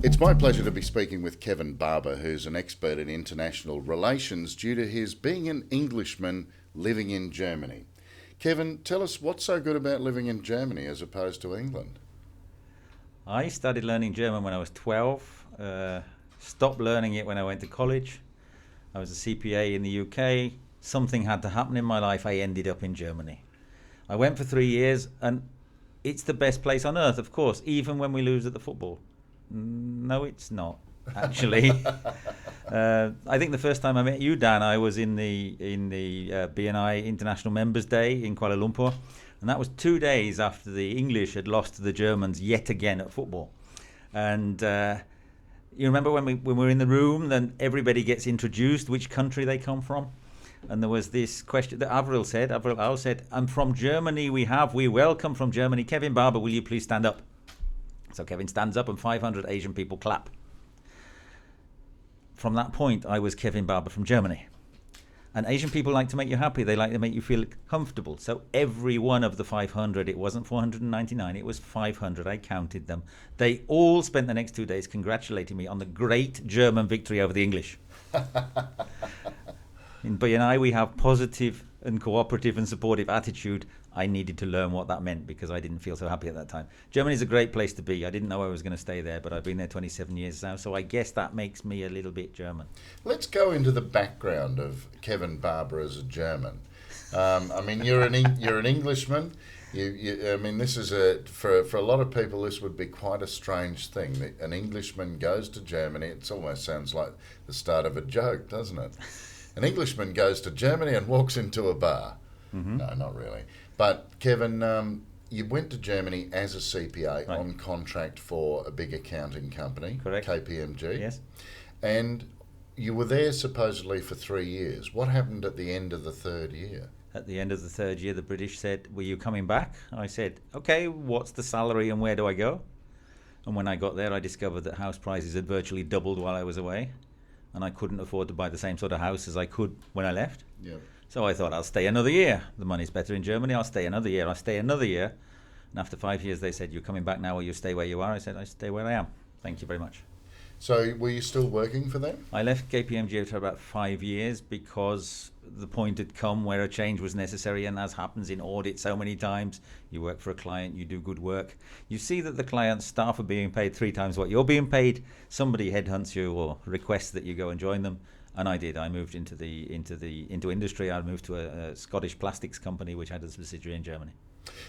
It's my pleasure to be speaking with Kevin Barber, who's an expert in international relations due to his being an Englishman living in Germany. Kevin, tell us what's so good about living in Germany as opposed to England? I started learning German when I was 12, stopped learning it when I went to college. I was a CPA in the UK. Something had to happen in my life. I ended up in Germany. I went for 3 years, and it's the best place on earth, of course, even when we lose at the football. No, it's not, actually. I think the first time I met you, Dan, I was in the BNI International Members Day in Kuala Lumpur, and that was 2 days after the English had lost to the Germans yet again at football. And you remember when we were in the room, then everybody gets introduced which country they come from, and there was this question that Avril said, "I'm from Germany. We welcome from Germany. Kevin Barber, will you please stand up?" So Kevin stands up and 500 Asian people clap. From that point, I was Kevin Barber from Germany. And Asian people like to make you happy. They like to make you feel comfortable. So every one of the 500, it wasn't 499, it was 500. I counted them. They all spent the next 2 days congratulating me on the great German victory over the English. In BNI, we have positive and cooperative and supportive attitude. I needed to learn what that meant because I didn't feel so happy at that time. Germany is a great place to be. I didn't know I was going to stay there, but I've been there 27 years now, so I guess that makes me a little bit German. Let's go into the background of Kevin Barber as a German. I mean, you're an Englishman. I mean, this is for a lot of people, this would be quite a strange thing. That an Englishman goes to Germany. It almost sounds like the start of a joke, doesn't it? An Englishman goes to Germany and walks into a bar. Mm-hmm. No, not really. But Kevin, you went to Germany as a CPA on contract for a big accounting company, correct? KPMG. Yes. And you were there supposedly for 3 years. What happened at the end of the third year? At the end of the third year, the British said, "Were you coming back?" I said, "Okay, what's the salary and where do I go?" And when I got there, I discovered that house prices had virtually doubled while I was away, and I couldn't afford to buy the same sort of house as I could when I left. Yeah. So I thought, I'll stay another year. The money's better in Germany. I'll stay another year. And after 5 years, they said, "You're coming back now or you stay where you are?" I said, "I stay where I am. Thank you very much." So were you still working for them? I left KPMG after about 5 years because the point had come where a change was necessary, and as happens in audit so many times, you work for a client, you do good work. You see that the client's staff are being paid 3 times what you're being paid. Somebody headhunts you or requests that you go and join them. And I did. I moved into industry. I moved to a Scottish plastics company which had a subsidiary in Germany.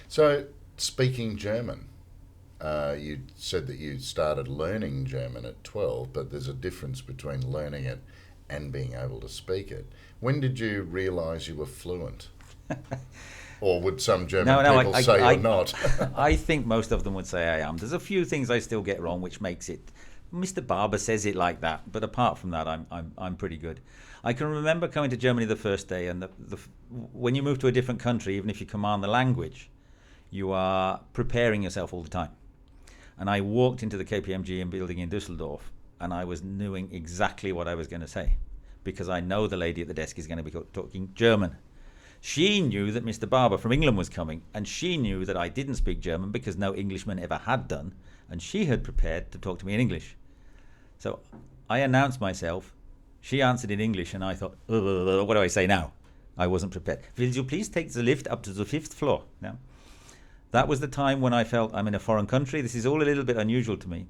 So, speaking German, you said that you started learning German at 12, but there's a difference between learning it and being able to speak it. When did you realise you were fluent? Or would some German people say you're not? I think most of them would say I am. There's a few things I still get wrong, which makes it. Mr. Barber says it like that, but apart from that, I'm pretty good. I can remember coming to Germany the first day, and when you move to a different country, even if you command the language, you are preparing yourself all the time. And I walked into the KPMG building in Düsseldorf, and I was knowing exactly what I was going to say, because I know the lady at the desk is going to be talking German. She knew that Mr. Barber from England was coming, and she knew that I didn't speak German because no Englishman ever had done, and she had prepared to talk to me in English. So I announced myself, she answered in English, and I thought, what do I say now? I wasn't prepared. "Will you please take the lift up to the 5th floor?" Now, that was the time when I felt I'm in a foreign country. This is all a little bit unusual to me.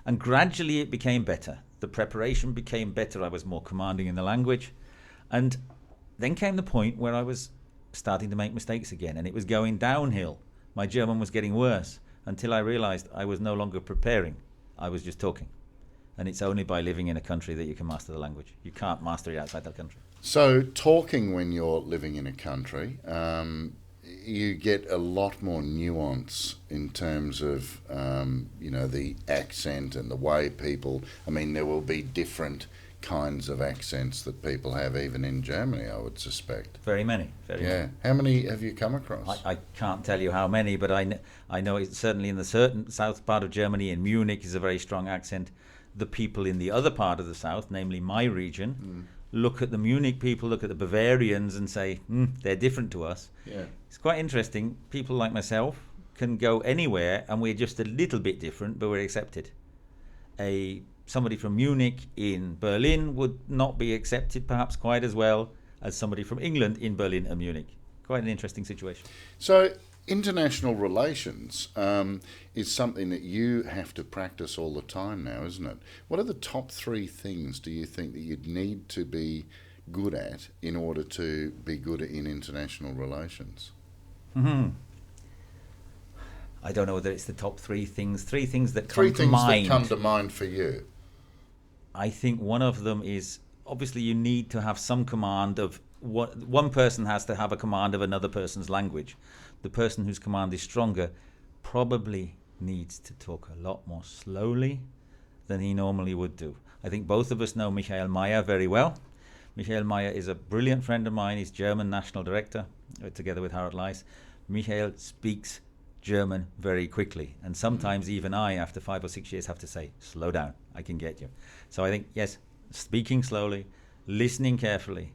And gradually it became better. The preparation became better. I was more commanding in the language. And then came the point where I was starting to make mistakes again, and it was going downhill. My German was getting worse until I realized I was no longer preparing. I was just talking. And it's only by living in a country that you can master the language. You can't master it outside that country. So talking when you're living in a country, you get a lot more nuance in terms of, the accent and the way people, there will be different kinds of accents that people have even in Germany, I would suspect. Very many. Yeah. How many have you come across? I can't tell you how many, but I know it's certainly in the certain south part of Germany, in Munich is a very strong accent. The people in the other part of the south, namely my region, look at the Munich people, look at the Bavarians and say, they're different to us. Yeah. It's quite interesting. People like myself can go anywhere and we're just a little bit different, but we're accepted. Somebody from Munich in Berlin would not be accepted perhaps quite as well as somebody from England in Berlin and Munich. Quite an interesting situation. So international relations is something that you have to practice all the time now, isn't it? What are the top 3 things do you think that you'd need to be good at in order to be good in international relations? I don't know whether it's the top 3 things. 3 things that come to mind. 3 things that come to mind for you. I think one of them is, obviously you need to have some command of what one person has to have a command of another person's language. The person whose command is stronger probably needs to talk a lot more slowly than he normally would do. I think both of us know Michael Mayer very well. Michael Mayer is a brilliant friend of mine. He's German National Director, together with Harald Leis. Michael speaks German very quickly, and sometimes even I, after 5 or 6 years, have to say, slow down, I can get you. So I think, yes, speaking slowly, listening carefully,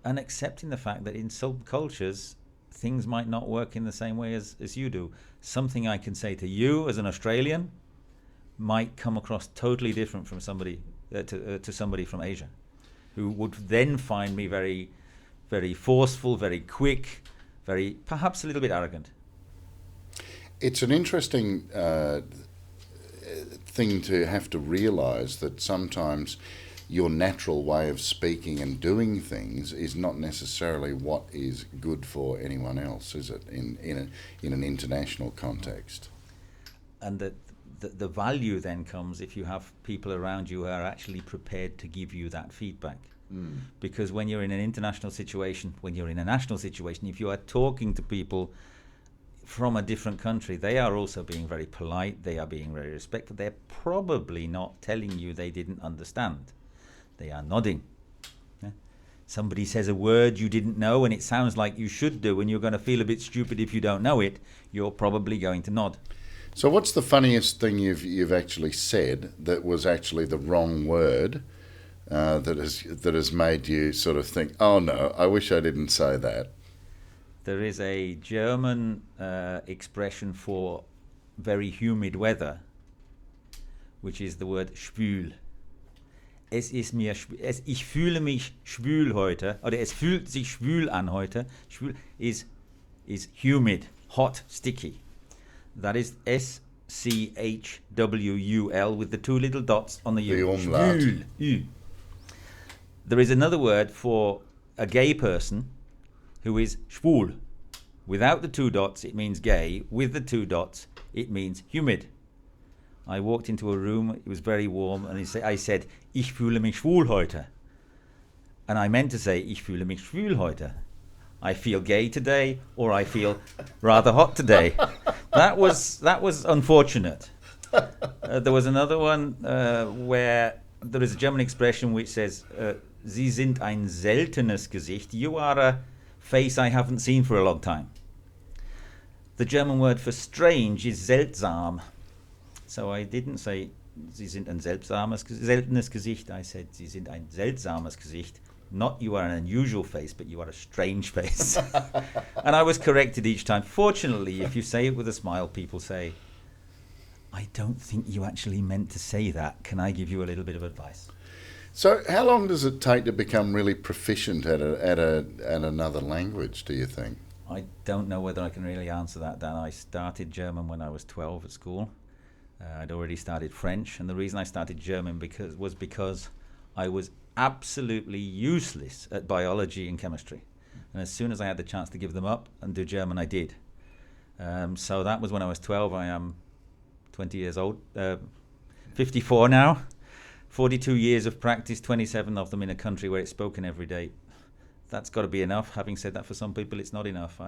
and accepting the fact that in some cultures, things might not work in the same way as you do. Something I can say to you as an Australian might come across totally different from somebody to somebody from Asia, who would then find me very, very forceful, very quick, very, perhaps a little bit arrogant. It's an interesting thing to have to realise that sometimes your natural way of speaking and doing things is not necessarily what is good for anyone else, is it, in an international context? And the value then comes if you have people around you who are actually prepared to give you that feedback. Because when you're in an international situation, when you're in a national situation, if you are talking to people from a different country, they are also being very polite, they are being very respectful, they're probably not telling you they didn't understand. They are nodding. Yeah? Somebody says a word you didn't know and it sounds like you should do, and you're going to feel a bit stupid if you don't know it, you're probably going to nod. So what's the funniest thing you've actually said that was actually the wrong word, that has made you sort of think, oh no, I wish I didn't say that? There is a German expression for very humid weather, which is the word schwül. Ich fühle mich schwül heute, oder es fühlt sich schwül an heute. Schwül is humid, hot, sticky. That is SCHWUL with the 2 little dots on the U. The umlaut. Schwül. There is another word for a gay person who is schwul. Without the 2 dots, it means gay. With the 2 dots, it means humid. I walked into a room, it was very warm, and I said, ich fühle mich schwul heute. And I meant to say, ich fühle mich schwül heute. I feel gay today, or I feel rather hot today. That was unfortunate. There was another one where there is a German expression which says, Sie sind ein seltenes Gesicht. You are a face I haven't seen for a long time. The German word for strange is seltsam. So I didn't say, Sie sind ein seltenes Gesicht. I said, Sie sind ein seltsames Gesicht. Not you are an unusual face, but you are a strange face. And I was corrected each time. Fortunately, if you say it with a smile, people say, I don't think you actually meant to say that. Can I give you a little bit of advice? So how long does it take to become really proficient at another language, do you think? I don't know whether I can really answer that, Dan. I started German when I was 12 at school. I'd already started French, and the reason I started German was because I was absolutely useless at biology and chemistry. And as soon as I had the chance to give them up and do German, I did. So that was when I was 12. I am 20 years old, 54 now. 42 years of practice, 27 of them in a country where it's spoken every day. That's got to be enough. Having said that, for some people, it's not enough.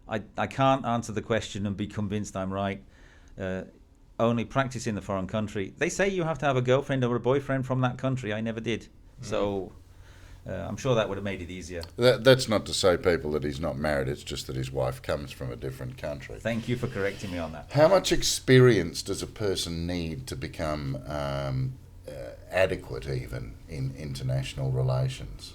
I can't answer the question and be convinced I'm right. Only practice in the foreign country. They say you have to have a girlfriend or a boyfriend from that country. I never did. So I'm sure that would have made it easier. That's not to say, people, that he's not married. It's just that his wife comes from a different country. Thank you for correcting me on that. How much experience does a person need to become adequate even in international relations?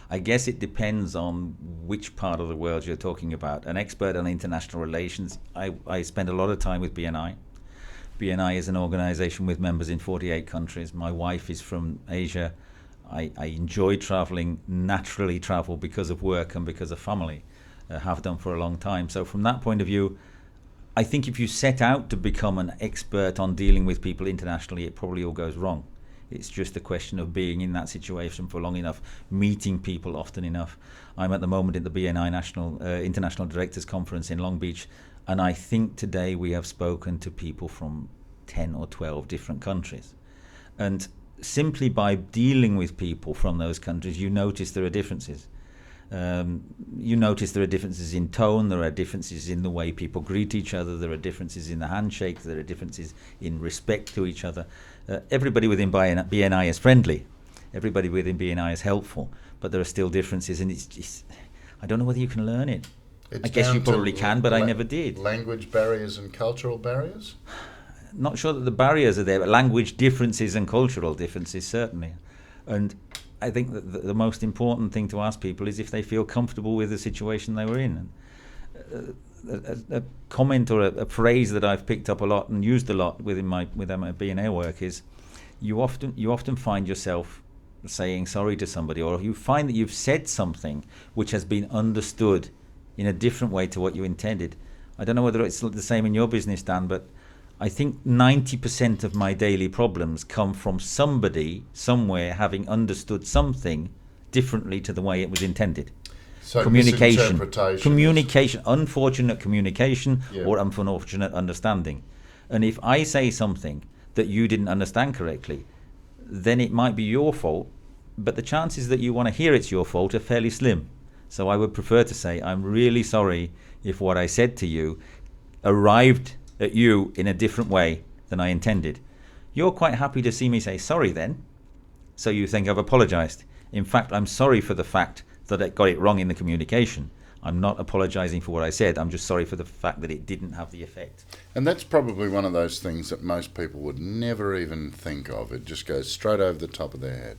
I guess it depends on which part of the world you're talking about. An expert on international relations, I spend a lot of time with BNI. BNI is an organization with members in 48 countries. My wife is from Asia. I enjoy traveling, naturally travel because of work and because of family. Have done for a long time. So from that point of view, I think if you set out to become an expert on dealing with people internationally, it probably all goes wrong. It's just a question of being in that situation for long enough, meeting people often enough. I'm at the moment at the BNI International Directors Conference in Long Beach, and I think today we have spoken to people from 10 or 12 different countries. And simply by dealing with people from those countries, you notice there are differences. You notice there are differences in tone, there are differences in the way people greet each other, there are differences in the handshake, there are differences in respect to each other. Everybody within BNI is friendly, everybody within BNI is helpful, but there are still differences, and I don't know whether you can learn it. I guess you probably can, but I never did. Language barriers and cultural barriers? Not sure that the barriers are there, but language differences and cultural differences certainly. And I think that the most important thing to ask people is if they feel comfortable with the situation they were in. A comment or a phrase that I've picked up a lot and used a lot within my BNA work is you often find yourself saying sorry to somebody, or you find that you've said something which has been understood in a different way to what you intended. I don't know whether it's the same in your business, Dan, but I think 90% of my daily problems come from somebody somewhere having understood something differently to the way it was intended. So communication, misinterpretation, unfortunate communication, Yeah. or unfortunate understanding. And if I say something that you didn't understand correctly, then it might be your fault, but the chances that you want to hear it's your fault are fairly slim. So I would prefer to say, I'm really sorry if what I said to you arrived at you in a different way than I intended. You're quite happy to see me say sorry then, so you think I've apologized. In fact, I'm sorry for the fact that I got it wrong in the communication. I'm not apologizing for what I said, I'm just sorry for the fact that it didn't have the effect. And that's probably one of those things that most people would never even think of. It just goes straight over the top of their head.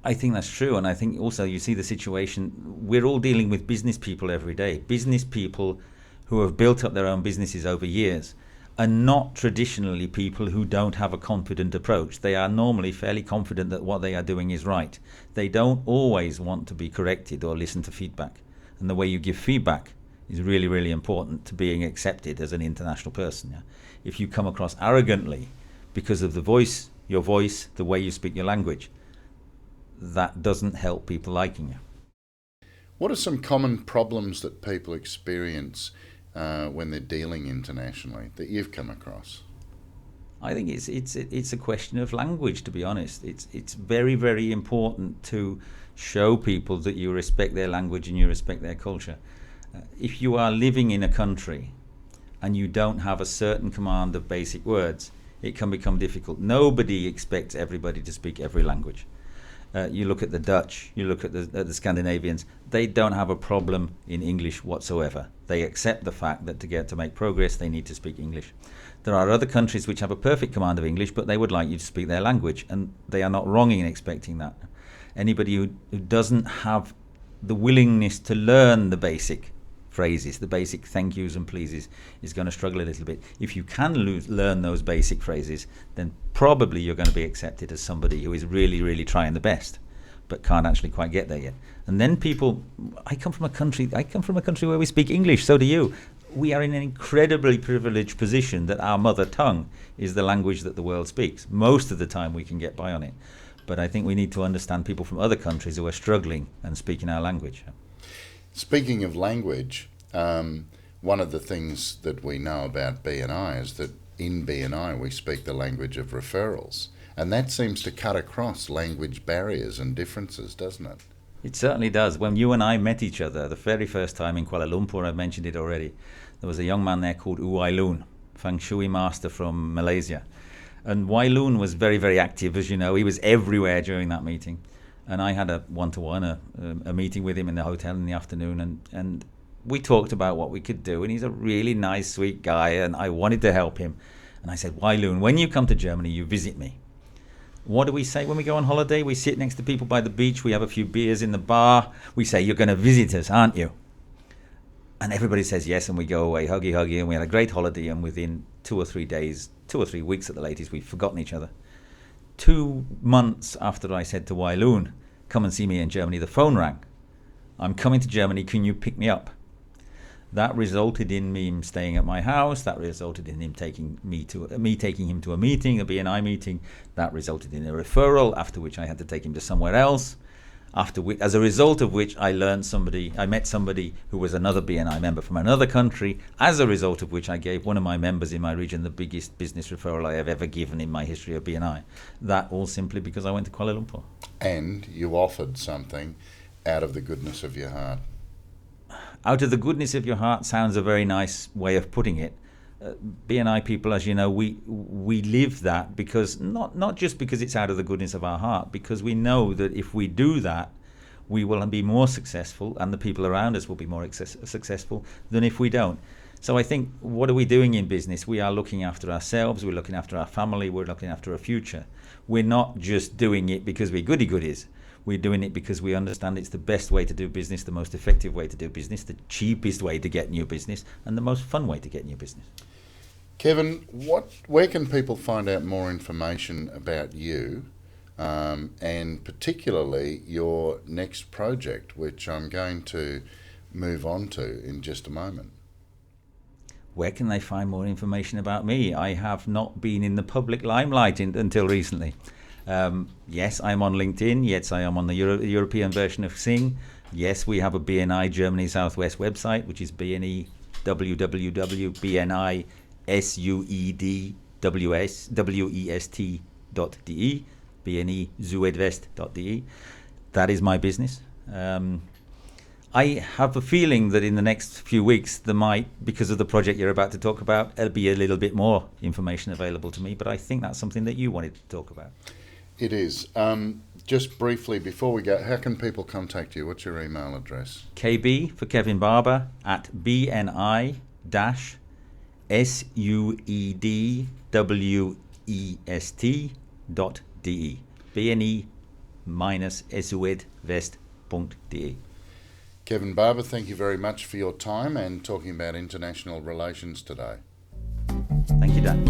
I think that's true, and I think also you see the situation, we're all dealing with business people every day. Business people who have built up their own businesses over years are not traditionally people who don't have a confident approach. They are normally fairly confident that what they are doing is right. They don't always want to be corrected or listen to feedback. And the way you give feedback is really, really important to being accepted as an international person. Yeah? If you come across arrogantly because of your voice, the way you speak your language, that doesn't help people liking you. What are some common problems that people experience when they're dealing internationally that you've come across? I think it's a question of language, to be honest. It's very, very important to show people that you respect their language and you respect their culture. If you are living in a country and you don't have a certain command of basic words, it can become difficult. Nobody expects everybody to speak every language. You look at the Dutch, you look at the Scandinavians, they don't have a problem in English whatsoever. They accept the fact that to make progress, they need to speak English. There are other countries which have a perfect command of English, but they would like you to speak their language, and they are not wrong in expecting that. Anybody who doesn't have the willingness to learn the basic phrases, the basic thank yous and pleases, is going to struggle a little bit. If you can learn those basic phrases, then probably you're going to be accepted as somebody who is really, really trying the best, but can't actually quite get there yet. And then I come from a country where we speak English, so do you. We are in an incredibly privileged position that our mother tongue is the language that the world speaks. Most of the time we can get by on it. But I think we need to understand people from other countries who are struggling and speaking our language. Speaking of language, one of the things that we know about BNI is that in BNI we speak the language of referrals. And that seems to cut across language barriers and differences, doesn't it? It certainly does. When you and I met each other the very first time in Kuala Lumpur, I mentioned it already, there was a young man there called Wai Loon, Feng Shui master from Malaysia. And Wai Loon was very, very active, as you know. He was everywhere during that meeting. And I had a one-to-one, a meeting with him in the hotel in the afternoon, and we talked about what we could do. And he's a really nice, sweet guy, and I wanted to help him. And I said, Wailun, when you come to Germany, you visit me. What do we say when we go on holiday? We sit next to people by the beach. We have a few beers in the bar. We say, you're going to visit us, aren't you? And everybody says yes, and we go away, huggy, huggy, and we had a great holiday. And within 2 or 3 days, 2 or 3 weeks at the latest, we've forgotten each other. 2 months after I said to Wailun, come and see me in Germany, the phone rang. I'm coming to Germany, can you pick me up? That resulted in me staying at my house. That resulted in him taking me taking him to a meeting, a BNI meeting. That resulted in a referral, after which I had to take him to somewhere else. After which, as a result of which, I met somebody who was another BNI member from another country. As a result of which, I gave one of my members in my region the biggest business referral I have ever given in my history of BNI. That all simply because I went to Kuala Lumpur. And you offered something out of the goodness of your heart. Out of the goodness of your heart sounds a very nice way of putting it. BNI people, as you know, we live that because not just because it's out of the goodness of our heart, because we know that if we do that, we will be more successful and the people around us will be more successful than if we don't. So I think, what are we doing in business? We are looking after ourselves, we're looking after our family, we're looking after our future. We're not just doing it because we're goody-goodies. We're doing it because we understand it's the best way to do business, the most effective way to do business, the cheapest way to get new business, and the most fun way to get new business. Kevin, where can people find out more information about you, and particularly your next project, which I'm going to move on to in just a moment? Where can they find more information about me? I have not been in the public limelight until recently. Yes, I'm on LinkedIn. Yes, I am on the European version of Sing. Yes, we have a BNI Germany Southwest website, which is bni.west.de, bni-zuidwest.de. That is my business. I have a feeling that in the next few weeks there might, because of the project you're about to talk about, there'll be a little bit more information available to me, but I think that's something that you wanted to talk about. It is. Just briefly, before we go, how can people contact you? What's your email address? KB for Kevin Barber at bni-suedwest.de. bni-suedwest.de. Kevin Barber, thank you very much for your time and talking about international relations today. Thank you, Dan.